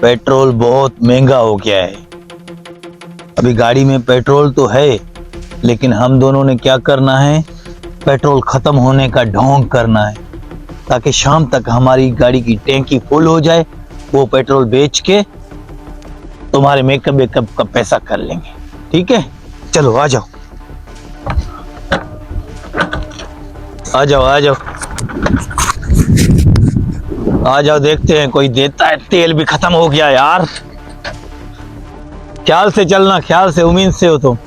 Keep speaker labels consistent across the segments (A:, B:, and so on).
A: Petrol बहुत महंगा हो गया है। अभी गाड़ी में पेट्रोल तो है, लेकिन हम दोनों ने क्या करना है, पेट्रोल खत्म होने का ढोंग करना है, ताकि शाम तक हमारी गाड़ी की टैंकी फुल हो जाए। वो पेट्रोल बेच के तुम्हारे मेकअप वेकअप का पैसा कर लेंगे। ठीक है, चलो आ जाओ आ जाओ आ जाओ आ जाओ, देखते हैं कोई देता है। तेल भी खत्म हो गया यार। ख्याल से चलना, ख्याल से, उम्मीद से हो तुम।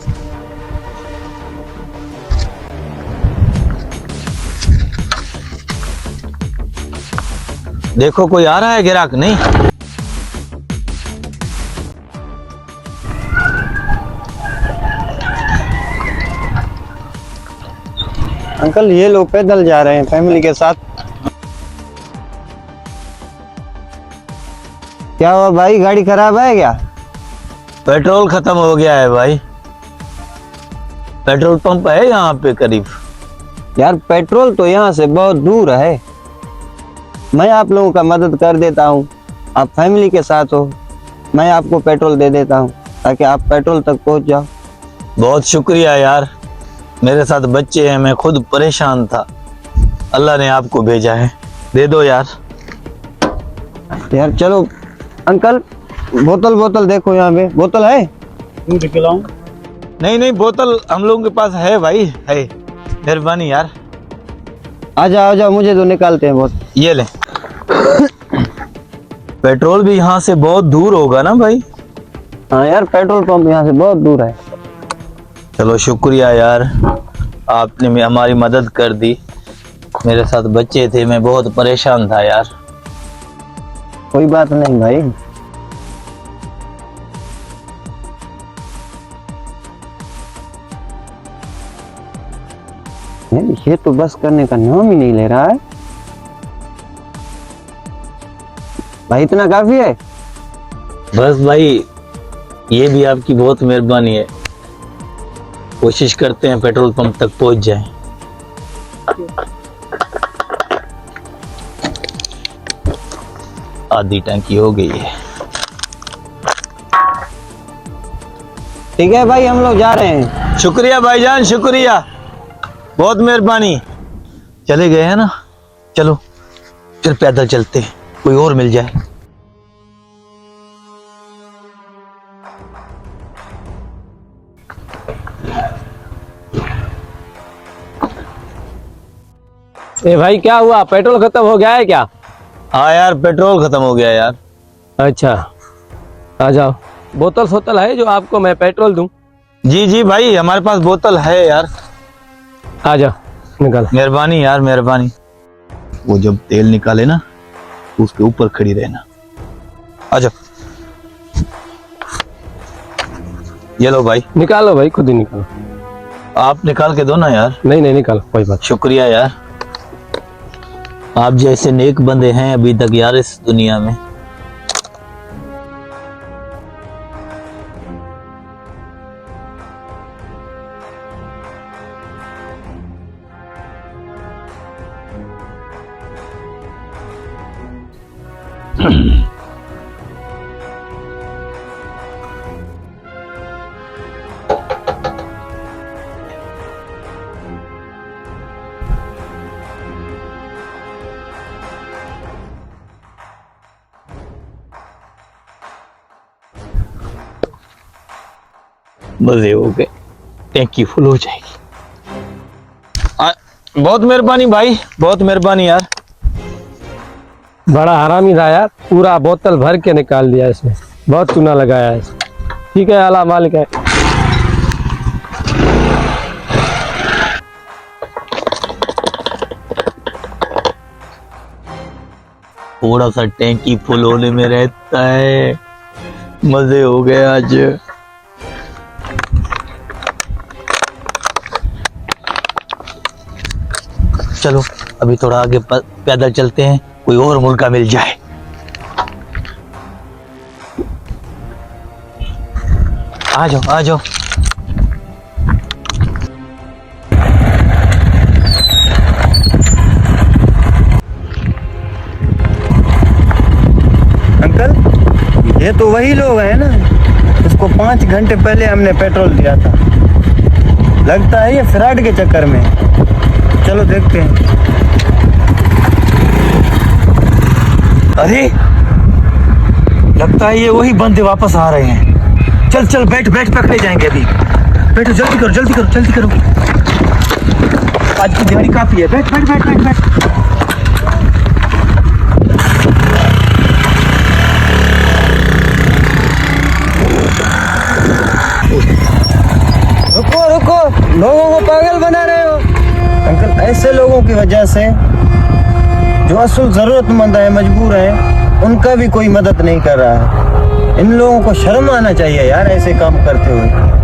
A: देखो कोई आ रहा है ग्राहक? नहीं।
B: अंकल ये लोग पैदल जा रहे हैं फैमिली के साथ। क्या हुआ भाई, गाड़ी खराब है क्या?
A: पेट्रोल खत्म हो गया है भाई। पेट्रोल पंप है यहाँ पे करीब?
B: यार पेट्रोल तो यहाँ से बहुत दूर है। मैं आप लोगों का मदद कर देता हूँ, आप फैमिली के साथ हो, मैं आपको पेट्रोल दे देता हूँ ताकि आप पेट्रोल तक पहुँच जाओ।
A: बहुत शुक्रिया यार, मेरे साथ बच्चे हैं, मैं खुद परेशान था, अल्लाह ने आपको भेजा है। दे दो यार।
B: यार चलो अंकल, बोतल देखो, यहाँ पे बोतल है।
A: नहीं नहीं, बोतल हम लोगों के पास है भाई, है। मेहरबानी यार।
B: आ जाओ, मुझे तो निकालते हैं बोतल।
A: ये ले। पेट्रोल भी यहाँ से बहुत दूर होगा ना भाई?
B: हाँ यार, पेट्रोल पंप यहाँ से बहुत दूर है।
A: चलो शुक्रिया यार, आपने हमारी मदद कर दी। मेरे साथ बच्चे थे, मैं बहुत परेशान था यार।
B: कोई बात नहीं भाई। ये तो बस करने का नाम ही नहीं ले रहा है भाई। इतना काफी है?
A: बस भाई, ये भी आपकी बहुत मेहरबानी है। कोशिश करते हैं पेट्रोल पंप तक पहुंच जाएं। आधी टंकी हो गई है।
B: ठीक है भाई, हम लोग जा रहे हैं।
A: शुक्रिया भाईजान, शुक्रिया, बहुत मेहरबानी। चले गए हैं ना, चलो फिर पैदल चलते हैं, कोई और मिल जाए।
C: ए भाई क्या हुआ, पेट्रोल खत्म हो गया है क्या?
A: हाँ यार, पेट्रोल खत्म हो गया यार।
C: अच्छा आ जाओ, बोतल सोतल है जो आपको मैं पेट्रोल दूं?
A: जी जी भाई, हमारे पास बोतल है यार।
C: आ जाओ, निकल।
A: मेहरबानी यार, मेहरबानी। वो जब तेल निकाले ना, उसके ऊपर खड़ी रहना। आ जाओ। ये लो भाई।
C: निकालो भाई, खुद ही निकालो।
A: आप निकाल के दो ना यार।
C: नहीं नहीं, निकालो, कोई बात।
A: शुक्रिया यार, आप जैसे नेक बंदे हैं अभी तक यार इस दुनिया में। मजे हो गए, टैंकी फुल हो जाएगी। बहुत मेहरबानी भाई, बहुत मेहरबानी यार।
C: बड़ा हरामी था यार, पूरा बोतल भर के निकाल दिया इसने, बहुत चूना लगाया है। ठीक है, अल्लाह मालिक है।
A: थोड़ा सा टैंकी फुल होने में रहता है। मजे हो गए आज। चलो अभी थोड़ा आगे पैदल चलते हैं, कोई और मुल्का मिल जाए। आ जाओ आ जाओ।
B: अंकल ये तो वही लोग हैं ना, इसको 5 घंटे पहले हमने पेट्रोल दिया था। लगता है ये फ्रॉड के चक्कर में। चलो देखते हैं।
A: अरे लगता है ये वही बंदे वापस आ रहे हैं। चल चल बैठ बैठ, पकड़े जाएंगे अभी। बैठो, जल्दी करो जल्दी करो जल्दी करो, आज की दिहाड़ी काफी है। बैठ बैठ बैठ बैठ बैठ।
B: रुको रुको, लोगों को पागल बना रहे हो अंकल। ऐसे लोगों की वजह से जो असल जरूरतमंद है, मजबूर है, उनका भी कोई मदद नहीं कर रहा है। इन लोगों को शर्म आना चाहिए यार ऐसे काम करते हुए।